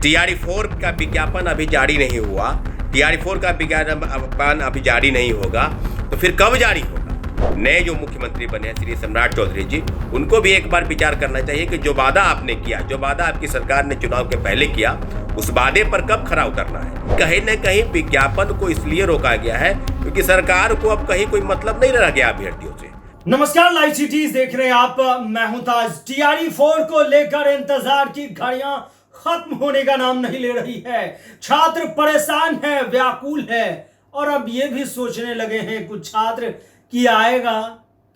TRE4 का विज्ञापन अभी जारी नहीं हुआ, TRE4 का विज्ञापन अभी जारी नहीं होगा, तो फिर कब जारी होगा? नए जो मुख्यमंत्री बने हैं श्री सम्राट चौधरी जी, उनको भी एक बार विचार करना चाहिए कि जो वादा आपने किया, जो वादा आपकी सरकार ने चुनाव के पहले किया, उस वादे पर कब खरा उतरना है। कहीं न कहीं विज्ञापन को इसलिए रोका गया है क्योंकि सरकार को अब कहीं कोई मतलब नहीं रह गया अभ्यर्थियों से। नमस्कार, लाइव सिटीज देख रहे हैं आप, मैं हूं ताज। TRE4 को लेकर इंतजार की घड़ियां खत्म होने का नाम नहीं ले रही है। छात्र परेशान है, व्याकुल है और अब ये भी सोचने लगे हैं कुछ छात्र कि आएगा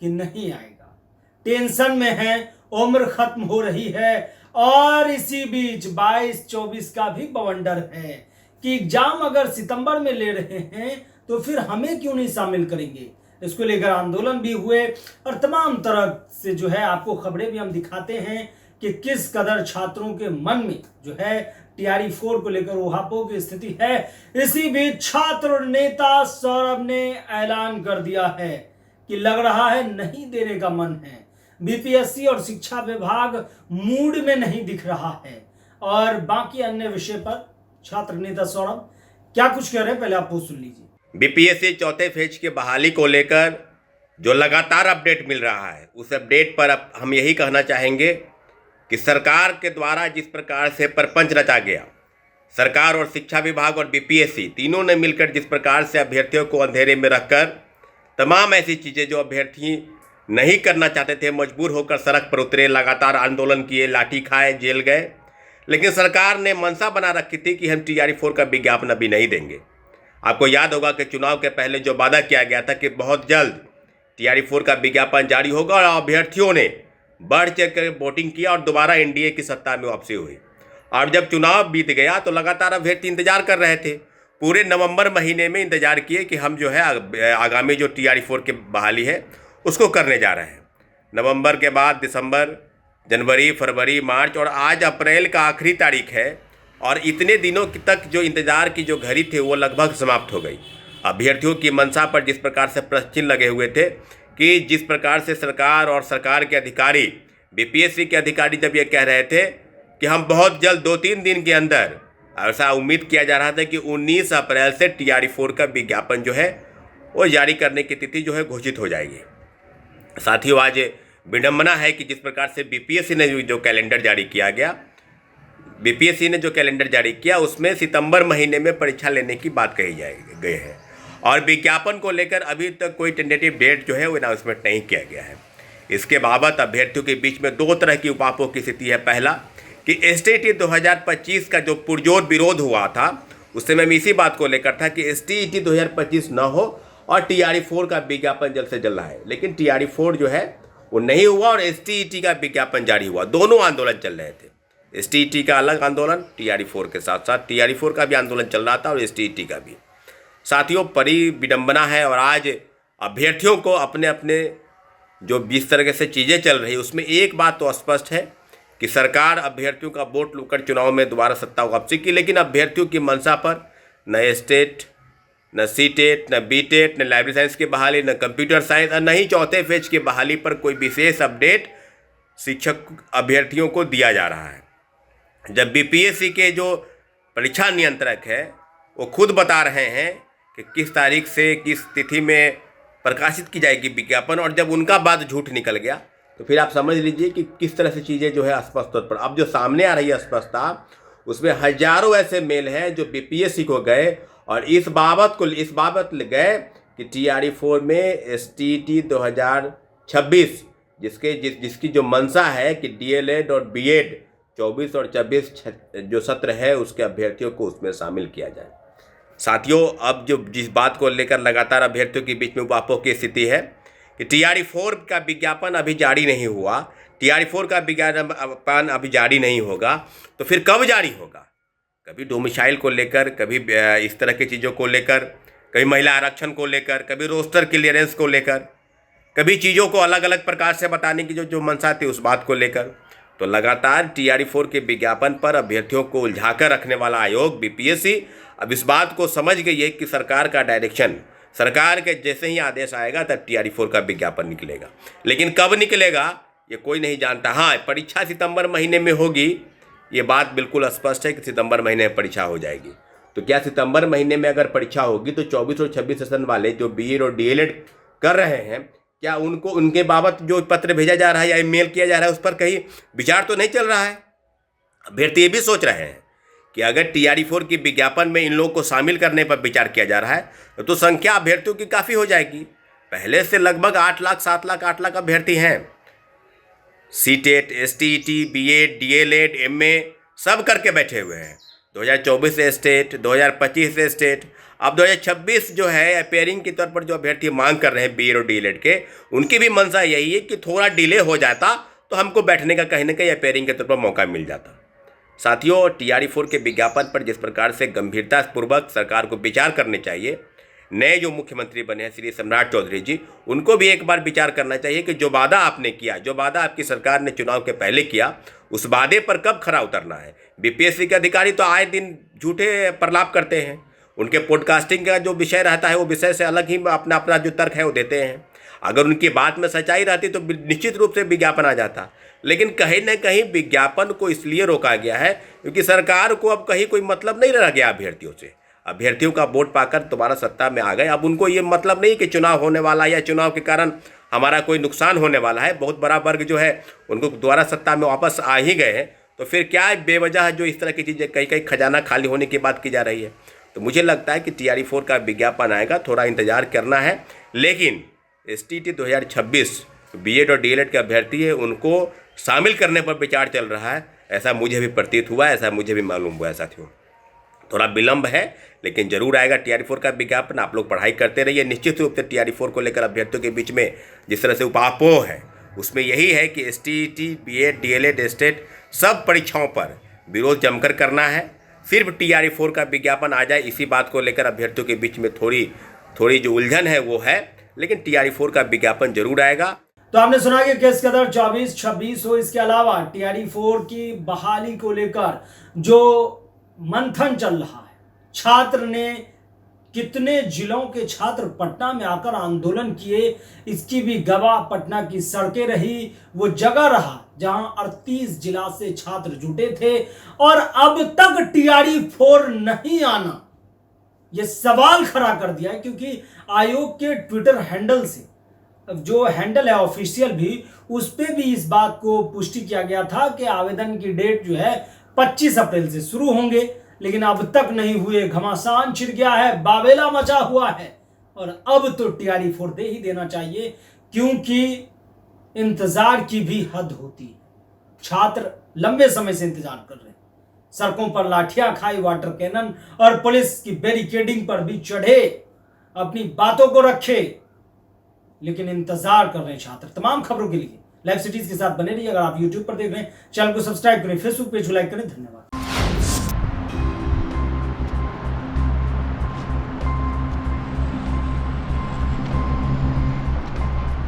कि नहीं आएगा। टेंशन में है, उम्र खत्म हो रही है और इसी बीच 22-24 का भी बवंडर है कि एग्जाम अगर सितंबर में ले रहे हैं तो फिर हमें क्यों नहीं शामिल करेंगे। इसको लेकर आंदोलन भी हुए और तमाम तरह से जो है आपको खबरें भी हम दिखाते हैं कि किस कदर छात्रों के मन में जो है TRE4 को लेकर उहापोह की स्थिति है। इसी बीच छात्र नेता सौरभ ने ऐलान कर दिया है कि लग रहा है नहीं देने का मन है। BPSC और शिक्षा विभाग मूड में नहीं दिख रहा है और बाकी अन्य विषय पर छात्र नेता सौरभ क्या कुछ कह रहे हैं, पहले आप वो सुन लीजिए। BPSC चौथे फेज की बहाली को लेकर जो लगातार अपडेट मिल रहा है, उस अपडेट पर अब हम यही कहना चाहेंगे कि सरकार के द्वारा जिस प्रकार से परपंच रचा गया, सरकार और शिक्षा विभाग और BPSC तीनों ने मिलकर जिस प्रकार से अभ्यर्थियों को अंधेरे में रखकर तमाम ऐसी चीज़ें जो अभ्यर्थी नहीं करना चाहते थे, मजबूर होकर सड़क पर उतरे, लगातार आंदोलन किए, लाठी खाए, जेल गए, लेकिन सरकार ने मंशा बना रखी थी कि हम TRE4 का विज्ञापन अभी नहीं देंगे। आपको याद होगा कि चुनाव के पहले जो वादा किया गया था कि बहुत जल्द TRE4 का विज्ञापन जारी होगा और अभ्यर्थियों ने बढ़ चढ़ कर वोटिंग किया और दोबारा NDA की सत्ता में वापसी हुई। और जब चुनाव बीत गया तो लगातार अभ्यर्थी इंतजार कर रहे थे, पूरे नवंबर महीने में इंतजार किए कि हम जो है आगामी जो TRE4 की बहाली है उसको करने जा रहे हैं। नवंबर के बाद दिसंबर, जनवरी, फरवरी, मार्च और आज अप्रैल का आखिरी तारीख है और इतने दिनों तक जो इंतज़ार की जो घड़ी थी वो लगभग समाप्त हो गई। अभ्यर्थियों की मंशा पर जिस प्रकार से प्रश्न चिन्ह लगे हुए थे कि जिस प्रकार से सरकार और सरकार के अधिकारी, BPSC के अधिकारी जब ये कह रहे थे कि हम बहुत जल्द 2-3 दिन के अंदर, ऐसा उम्मीद किया जा रहा था कि 19 अप्रैल से TRE4 का विज्ञापन जो है वो जारी करने की तिथि जो है घोषित हो जाएगी। साथियों, आज विडंबना है कि जिस प्रकार से BPSC ने जो कैलेंडर जारी किया गया, BPSC ने जो कैलेंडर जारी किया उसमें सितंबर महीने में परीक्षा लेने की बात कही गई है और विज्ञापन को लेकर अभी तक कोई टेंटेटिव डेट जो है वो अनाउंसमेंट नहीं किया गया है। इसके बाबत अभ्यर्थियों के बीच में दो तरह की उपापों की स्थिति है। पहला कि STET 2025 का जो पुरजोर विरोध हुआ था उस समय में इसी बात को लेकर था कि STET 2025 न हो और TRE4 का विज्ञापन जल्द से जल्द आए, लेकिन TRE4 जो है वो नहीं हुआ और STET का विज्ञापन जारी हुआ। दोनों आंदोलन चल रहे थे, STET का अलग आंदोलन, TRE4 के साथ साथ TRE4 का भी आंदोलन चल रहा था और STET का भी। साथियों, बड़ी विडंबना है और आज अभ्यर्थियों को अपने अपने जो जिस तरह से चीज़ें चल रही है उसमें एक बात तो स्पष्ट है कि सरकार अभ्यर्थियों का वोट लूटकर चुनाव में दोबारा सत्ता वापसी की, लेकिन अभ्यर्थियों की मंशा पर न स्टेट, न CTET, न BTET, न लाइब्रेरी साइंस की बहाली, न कंप्यूटर साइंस और न ही चौथे फेज की बहाली पर कोई विशेष अपडेट शिक्षक अभ्यर्थियों को दिया जा रहा है। जब BPSC के जो परीक्षा नियंत्रक है वो खुद बता रहे हैं कि किस तारीख से किस तिथि में प्रकाशित की जाएगी विज्ञापन, और जब उनका बात झूठ निकल गया तो फिर आप समझ लीजिए कि किस तरह से चीज़ें जो है स्पष्ट तौर पर अब जो सामने आ रही है स्पष्टता, उसमें हजारों ऐसे मेल हैं जो BPSC को गए और इस बाबत गए कि TRE4 में STET 2026 जिसकी जो मंशा है कि DLED और BEd 24 और 26 जो सत्र है उसके अभ्यर्थियों को उसमें शामिल किया जाए। साथियों, अब जो जिस बात को लेकर लगातार अभ्यर्थियों के बीच में उपापोह की स्थिति है कि TRE4 का विज्ञापन अभी जारी नहीं हुआ, TRE4 का विज्ञापन अभी जारी नहीं होगा, तो फिर कब जारी होगा? कभी डोमिसाइल को लेकर, कभी इस तरह की चीज़ों को लेकर, कभी महिला आरक्षण को लेकर, कभी रोस्टर क्लियरेंस को लेकर, कभी चीज़ों को अलग अलग प्रकार से बताने की जो मंशा थी उस बात को लेकर। तो लगातार TRE4 के विज्ञापन पर अभ्यर्थियों को उलझाकर रखने वाला आयोग BPSC अब इस बात को समझ गई है कि सरकार का डायरेक्शन, सरकार के जैसे ही आदेश आएगा तब TRE4 का विज्ञापन निकलेगा, लेकिन कब निकलेगा ये कोई नहीं जानता। हाँ, परीक्षा सितंबर महीने में होगी ये बात बिल्कुल स्पष्ट है कि सितंबर महीने में परीक्षा हो जाएगी। तो क्या सितंबर महीने में अगर परीक्षा होगी तो 24 और 26 सेशन वाले जो बीएड और डीएलएड कर रहे हैं, क्या उनको उनके बाबत जो पत्र भेजा जा रहा है या ईमेल किया जा रहा है उस पर कहीं विचार तो नहीं चल रहा है? अभ्यर्थी ये भी सोच रहे हैं कि अगर TRE-4 की विज्ञापन में इन लोगों को शामिल करने पर विचार किया जा रहा है तो संख्या अभ्यर्थियों की काफ़ी हो जाएगी। पहले से लगभग 8 लाख 7 लाख 8 लाख अभ्यर्थी हैं। CTET, STET, BEd, DLEd, MA सब करके बैठे हुए हैं। 2024 से स्टेट, 2025 से स्टेट, अब 2026 जो है अपेयरिंग के तौर पर जो अभ्यर्थी मांग कर रहे हैं बीएड और डीएलएड के, उनकी भी मंशा यही है कि थोड़ा डिले हो जाता तो हमको बैठने का कहीं ना कहीं अपेयरिंग के तौर पर मौका मिल जाता। साथियों, TRE-4 के विज्ञापन पर जिस प्रकार से गंभीरतापूर्वक सरकार को विचार करने चाहिए, नए जो मुख्यमंत्री बने हैं श्री सम्राट चौधरी जी, उनको भी एक बार विचार करना चाहिए कि जो वादा आपने किया, जो वादा आपकी सरकार ने चुनाव के पहले किया, उस वादे पर कब खरा उतरना है। बीपीएससी के अधिकारी तो आए दिन झूठे प्रलाप करते हैं, उनके पॉडकास्टिंग का जो विषय रहता है वो विषय से अलग ही अपना अपना जो तर्क है वो देते हैं। अगर उनकी बात में सच्चाई रहती तो निश्चित रूप से विज्ञापन आ जाता, लेकिन कहीं न कहीं विज्ञापन को इसलिए रोका गया है क्योंकि सरकार को अब कहीं कोई मतलब नहीं रह गया अभ्यर्थियों से। अभ्यर्थियों का वोट पाकर दोबारा सत्ता में आ गए, अब उनको ये मतलब नहीं कि चुनाव होने वाला या चुनाव के कारण हमारा कोई नुकसान होने वाला है। बहुत बड़ा वर्ग जो है उनको दोबारा सत्ता में वापस आ ही गए हैं, तो फिर क्या बेवजह जो इस तरह की चीज़ें कहीं कहीं खजाना खाली होने की बात की जा रही है। तो मुझे लगता है कि TRE-4 का विज्ञापन आएगा, थोड़ा इंतजार करना है। लेकिन STET 2026 बीएड और डीएलएड के अभ्यर्थी है उनको शामिल करने पर विचार चल रहा है, ऐसा मुझे भी प्रतीत हुआ, ऐसा मुझे भी मालूम हुआ है। साथियों, थोड़ा विलंब है लेकिन जरूर आएगा TRE-4 का विज्ञापन। आप लोग पढ़ाई करते रहिए। निश्चित रूप से TRE-4 को लेकर अभ्यर्थियों के बीच में जिस तरह से उपापोह है उसमें यही है कि STET, BEd, DLEd, स्टेट सब परीक्षाओं पर विरोध जमकर करना है। सिर्फ TRE-4 का विज्ञापन आ जाए, इसी बात को लेकर अभ्यर्थियों के बीच में थोड़ी जो उलझन है वो है, लेकिन TRE-4 का विज्ञापन जरूर आएगा। तो आपने सुना कि किस कदर 24-26 हो। इसके अलावा TRE-4 की बहाली को लेकर जो मंथन चल रहा है, छात्र ने कितने जिलों के छात्र पटना में आकर आंदोलन किए, इसकी भी गवाह पटना की सड़कें रही, वो जगह रहा जहां 38 जिला से छात्र जुटे थे और अब तक TRE-4 नहीं आना ये सवाल खड़ा कर दिया है। क्योंकि आयोग के ट्विटर हैंडल से, जो हैंडल है ऑफिशियल भी, उस पे भी इस बात को पुष्टि किया गया था कि आवेदन की डेट जो है 25 अप्रैल से शुरू होंगे, लेकिन अब तक नहीं हुए। घमासान छिड़ गया है, बावेला मचा हुआ है और अब तो TRE-4 दे ही देना चाहिए, क्योंकि इंतजार की भी हद होती है। छात्र लंबे समय से इंतजार कर रहे हैं, सड़कों पर लाठियां खाई, वाटर कैनन और पुलिस की बैरिकेडिंग पर भी चढ़े, अपनी बातों को रखे, लेकिन इंतजार कर रहे हैं छात्र। तमाम खबरों के लिए लाइव सिटीज के साथ बने रहिए। अगर आप YouTube पर देख रहे हैं, चैनल को सब्सक्राइब करें, फेसबुक पेज को लाइक करें। धन्यवाद।